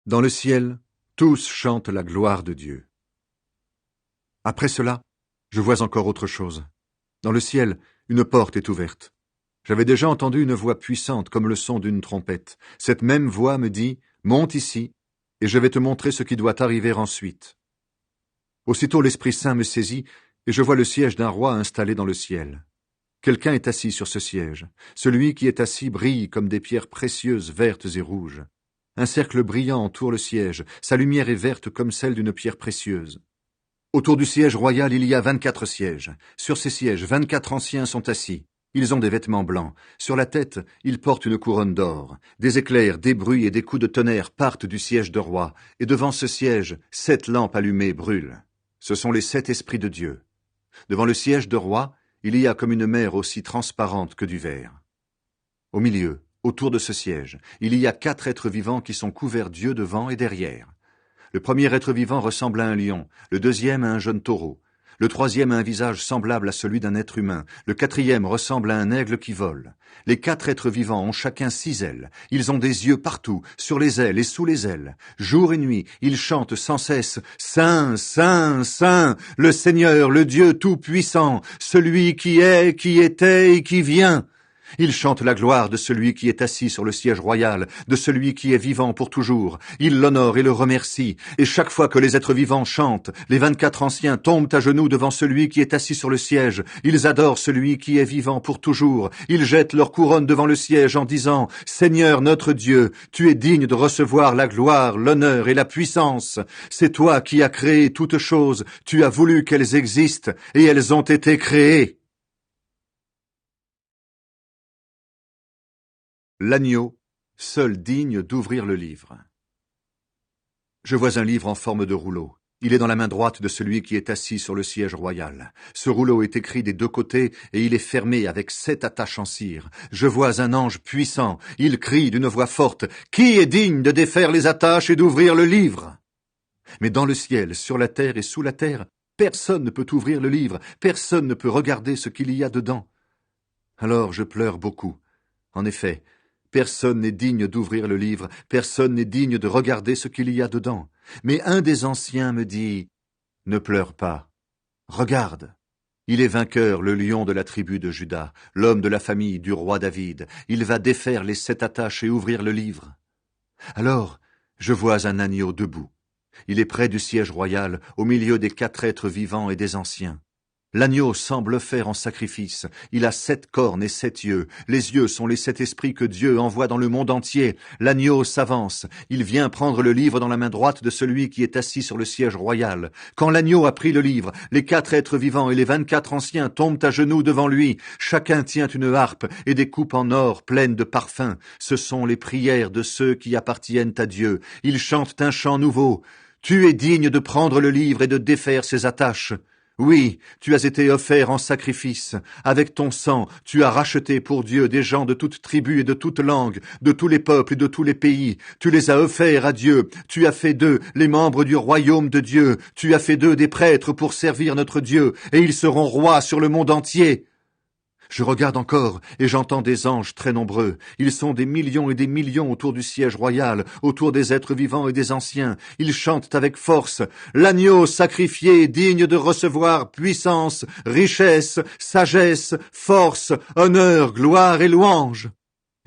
Dans le ciel, tous chantent la gloire de Dieu. Après cela, je vois encore autre chose. Dans le ciel, une porte est ouverte. J'avais déjà entendu une voix puissante comme le son d'une trompette. Cette même voix me dit « Monte ici, et je vais te montrer ce qui doit arriver ensuite. » Aussitôt l'Esprit Saint me saisit, et je vois le siège d'un roi installé dans le ciel. Quelqu'un est assis sur ce siège. Celui qui est assis brille comme des pierres précieuses vertes et rouges. Un cercle brillant entoure le siège. Sa lumière est verte comme celle d'une pierre précieuse. Autour du siège royal, il y a 24 sièges. Sur ces sièges, 24 anciens sont assis. Ils ont des vêtements blancs. Sur la tête, ils portent une couronne d'or. Des éclairs, des bruits et des coups de tonnerre partent du siège de roi. Et devant ce siège, 7 lampes allumées brûlent. Ce sont les 7 esprits de Dieu. Devant le siège de roi, il y a comme une mer aussi transparente que du verre. Au milieu, autour de ce siège, il y a 4 êtres vivants qui sont couverts d'yeux devant et derrière. Le premier être vivant ressemble à un lion, le deuxième à un jeune taureau, le troisième a un visage semblable à celui d'un être humain, le quatrième ressemble à un aigle qui vole. Les 4 êtres vivants ont chacun 6 ailes. Ils ont des yeux partout, sur les ailes et sous les ailes. Jour et nuit, ils chantent sans cesse « Saint, Saint, Saint, le Seigneur, le Dieu Tout-Puissant, celui qui est, qui était et qui vient !» Ils chantent la gloire de celui qui est assis sur le siège royal, de celui qui est vivant pour toujours. Ils l'honorent et le remercient. Et chaque fois que les êtres vivants chantent, les 24 anciens tombent à genoux devant celui qui est assis sur le siège. Ils adorent celui qui est vivant pour toujours. Ils jettent leur couronne devant le siège en disant « Seigneur notre Dieu, tu es digne de recevoir la gloire, l'honneur et la puissance. C'est toi qui as créé toutes choses. Tu as voulu qu'elles existent et elles ont été créées. » L'agneau, seul digne d'ouvrir le livre. Je vois un livre en forme de rouleau. Il est dans la main droite de celui qui est assis sur le siège royal. Ce rouleau est écrit des 2 côtés et il est fermé avec 7 attaches en cire. Je vois un ange puissant. Il crie d'une voix forte « Qui est digne de défaire les attaches et d'ouvrir le livre ?» Mais dans le ciel, sur la terre et sous la terre, personne ne peut ouvrir le livre, personne ne peut regarder ce qu'il y a dedans. Alors je pleure beaucoup. En effet, personne n'est digne d'ouvrir le livre, personne n'est digne de regarder ce qu'il y a dedans. Mais un des anciens me dit « Ne pleure pas. Regarde. Il est vainqueur, le lion de la tribu de Juda, l'homme de la famille du roi David. Il va défaire les 7 attaches et ouvrir le livre. » Alors, je vois un agneau debout. Il est près du siège royal, au milieu des 4 êtres vivants et des anciens. L'agneau semble faire en sacrifice. Il a 7 cornes et 7 yeux. Les yeux sont les 7 esprits que Dieu envoie dans le monde entier. L'agneau s'avance. Il vient prendre le livre dans la main droite de celui qui est assis sur le siège royal. Quand l'agneau a pris le livre, les 4 êtres vivants et les 24 anciens tombent à genoux devant lui. Chacun tient une harpe et des coupes en or pleines de parfums. Ce sont les prières de ceux qui appartiennent à Dieu. Ils chantent un chant nouveau. « Tu es digne de prendre le livre et de défaire ses attaches. » Oui, tu as été offert en sacrifice. Avec ton sang, tu as racheté pour Dieu des gens de toute tribu et de toute langue, de tous les peuples et de tous les pays. Tu les as offerts à Dieu. Tu as fait d'eux les membres du royaume de Dieu. Tu as fait d'eux des prêtres pour servir notre Dieu, et ils seront rois sur le monde entier. Je regarde encore, et j'entends des anges très nombreux. Ils sont des millions et des millions autour du siège royal, autour des êtres vivants et des anciens. Ils chantent avec force « L'agneau sacrifié, digne de recevoir puissance, richesse, sagesse, force, honneur, gloire et louange. »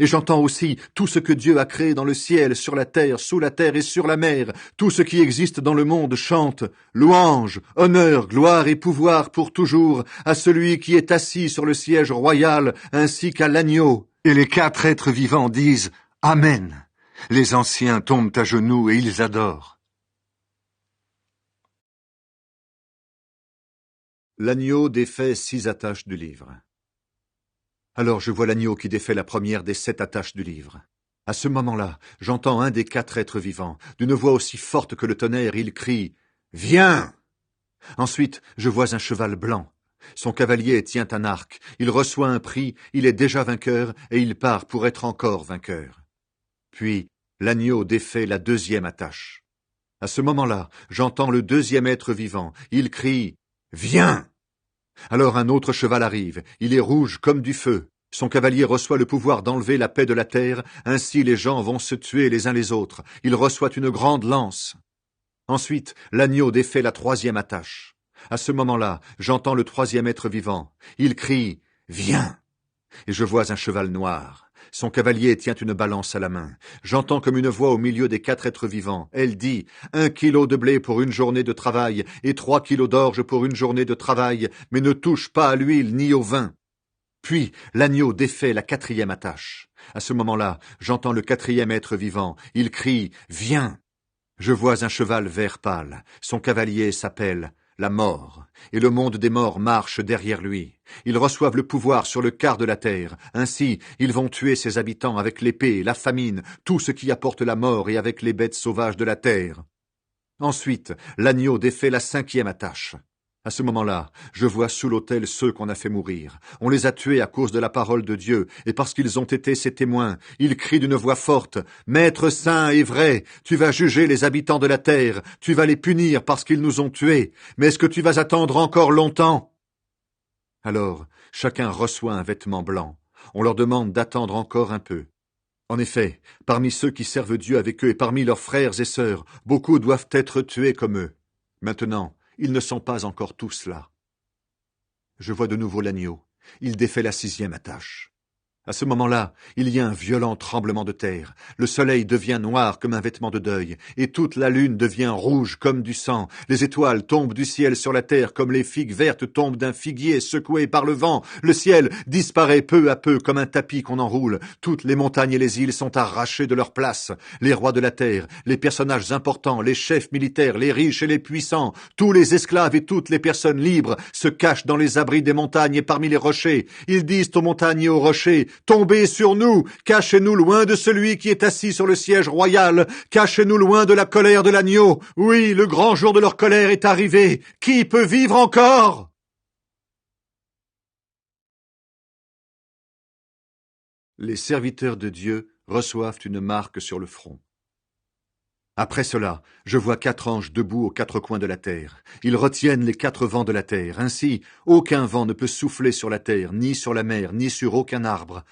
Et j'entends aussi tout ce que Dieu a créé dans le ciel, sur la terre, sous la terre et sur la mer. Tout ce qui existe dans le monde chante « Louange, honneur, gloire et pouvoir pour toujours à celui qui est assis sur le siège royal ainsi qu'à l'agneau. » Et les 4 êtres vivants disent « Amen ». Les anciens tombent à genoux et ils adorent. L'agneau défait 6 attaches du livre. Alors je vois l'agneau qui défait la première des 7 attaches du livre. À ce moment-là, j'entends un des 4 êtres vivants. D'une voix aussi forte que le tonnerre, il crie « Viens !» Ensuite, je vois un cheval blanc. Son cavalier tient un arc. Il reçoit un prix, il est déjà vainqueur, et il part pour être encore vainqueur. Puis, l'agneau défait la 2e attache. À ce moment-là, j'entends le 2e être vivant. Il crie « Viens !» Alors un autre cheval arrive. Il est rouge comme du feu. Son cavalier reçoit le pouvoir d'enlever la paix de la terre, ainsi les gens vont se tuer les uns les autres. Il reçoit une grande lance. Ensuite, l'agneau défait la troisième attache. À ce moment-là, j'entends le troisième être vivant. Il crie « Viens !» Et je vois un cheval noir. Son cavalier tient une balance à la main. J'entends comme une voix au milieu des 4 êtres vivants. Elle dit « 1 kilo de blé pour une journée de travail et 3 kilos d'orge pour une journée de travail, mais ne touche pas à l'huile ni au vin. » Puis l'agneau défait la 4e attache. À ce moment-là, j'entends le 4e être vivant. Il crie « Viens !» Je vois un cheval vert pâle. Son cavalier s'appelle la mort, et le monde des morts marche derrière lui. Ils reçoivent le pouvoir sur le quart de la terre. Ainsi, ils vont tuer ses habitants avec l'épée, la famine, tout ce qui apporte la mort et avec les bêtes sauvages de la terre. Ensuite, l'agneau défait la 5e attache. À ce moment-là, je vois sous l'autel ceux qu'on a fait mourir. On les a tués à cause de la parole de Dieu, et parce qu'ils ont été ses témoins. Ils crient d'une voix forte, « Maître saint et vrai, tu vas juger les habitants de la terre, tu vas les punir parce qu'ils nous ont tués, mais est-ce que tu vas attendre encore longtemps ?» Alors, chacun reçoit un vêtement blanc. On leur demande d'attendre encore un peu. En effet, parmi ceux qui servent Dieu avec eux et parmi leurs frères et sœurs, beaucoup doivent être tués comme eux. Maintenant, ils ne sont pas encore tous là. Je vois de nouveau l'agneau. Il défait la 6e attache. À ce moment-là, il y a un violent tremblement de terre. Le soleil devient noir comme un vêtement de deuil, et toute la lune devient rouge comme du sang. Les étoiles tombent du ciel sur la terre comme les figues vertes tombent d'un figuier secoué par le vent. Le ciel disparaît peu à peu comme un tapis qu'on enroule. Toutes les montagnes et les îles sont arrachées de leur place. Les rois de la terre, les personnages importants, les chefs militaires, les riches et les puissants, tous les esclaves et toutes les personnes libres se cachent dans les abris des montagnes et parmi les rochers. Ils disent aux montagnes et aux rochers, « Tombez sur nous, cachez-nous loin de celui qui est assis sur le siège royal, cachez-nous loin de la colère de l'agneau. Oui, le grand jour de leur colère est arrivé. Qui peut vivre encore ?» Les serviteurs de Dieu reçoivent une marque sur le front. Après cela, je vois 4 anges debout aux 4 coins de la terre. Ils retiennent les 4 vents de la terre. Ainsi, aucun vent ne peut souffler sur la terre, ni sur la mer, ni sur aucun arbre.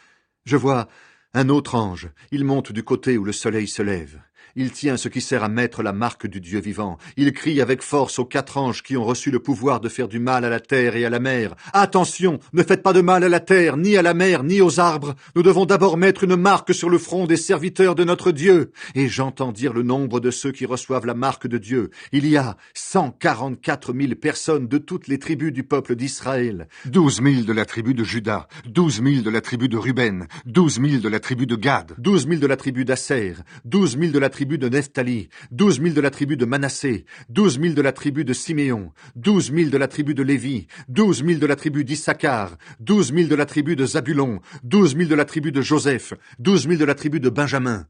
Je vois un autre ange. Il monte du côté où le soleil se lève. Il tient ce qui sert à mettre la marque du Dieu vivant. Il crie avec force aux 4 anges qui ont reçu le pouvoir de faire du mal à la terre et à la mer. « Attention, ne faites pas de mal à la terre, ni à la mer, ni aux arbres. Nous devons d'abord mettre une marque sur le front des serviteurs de notre Dieu. » Et j'entends dire le nombre de ceux qui reçoivent la marque de Dieu. Il y a 144 000 personnes de toutes les tribus du peuple d'Israël. 12 000 de la tribu de Juda, 12 000 de la tribu de Ruben, 12 000 de la tribu de Gad, 12 000 de la tribu d'Asser, 12 000 de la tribu de Nephtali, 12 000 de la tribu de Manassé, 12 000 de la tribu de Siméon, 12 000 de la tribu de Lévi, 12 000 de la tribu d'Issachar, 12 000 de la tribu de Zabulon, 12 000 de la tribu de Joseph, 12 000 de la tribu de Benjamin.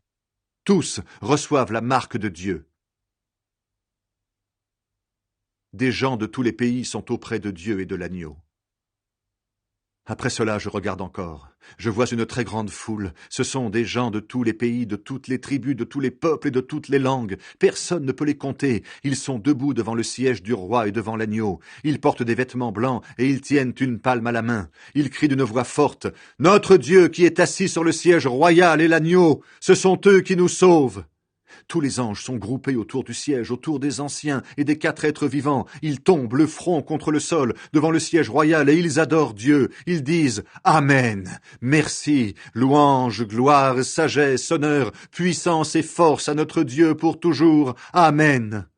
Tous reçoivent la marque de Dieu. Des gens de tous les pays sont auprès de Dieu et de l'agneau. Après cela, je regarde encore. Je vois une très grande foule. Ce sont des gens de tous les pays, de toutes les tribus, de tous les peuples et de toutes les langues. Personne ne peut les compter. Ils sont debout devant le siège du roi et devant l'agneau. Ils portent des vêtements blancs et ils tiennent une palme à la main. Ils crient d'une voix forte, « Notre Dieu qui est assis sur le siège royal et l'agneau, ce sont eux qui nous sauvent. » Tous les anges sont groupés autour du siège, autour des anciens et des 4 êtres vivants. Ils tombent le front contre le sol devant le siège royal et ils adorent Dieu. Ils disent « Amen, merci, louange, gloire, sagesse, honneur, puissance et force à notre Dieu pour toujours. Amen. »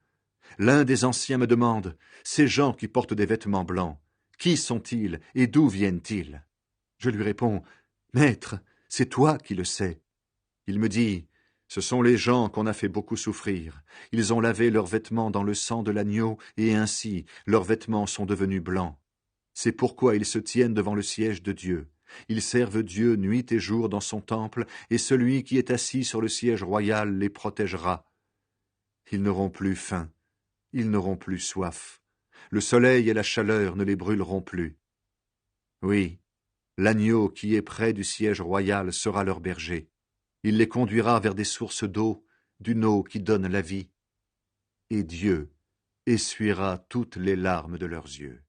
L'un des anciens me demande « Ces gens qui portent des vêtements blancs, qui sont-ils et d'où viennent-ils » Je lui réponds « Maître, c'est toi qui le sais. » Il me dit « Ce sont les gens qu'on a fait beaucoup souffrir. Ils ont lavé leurs vêtements dans le sang de l'agneau, et ainsi leurs vêtements sont devenus blancs. C'est pourquoi ils se tiennent devant le siège de Dieu. Ils servent Dieu nuit et jour dans son temple, et celui qui est assis sur le siège royal les protégera. Ils n'auront plus faim, ils n'auront plus soif. Le soleil et la chaleur ne les brûleront plus. Oui, l'agneau qui est près du siège royal sera leur berger. Il les conduira vers des sources d'eau, d'une eau qui donne la vie. Et Dieu essuiera toutes les larmes de leurs yeux.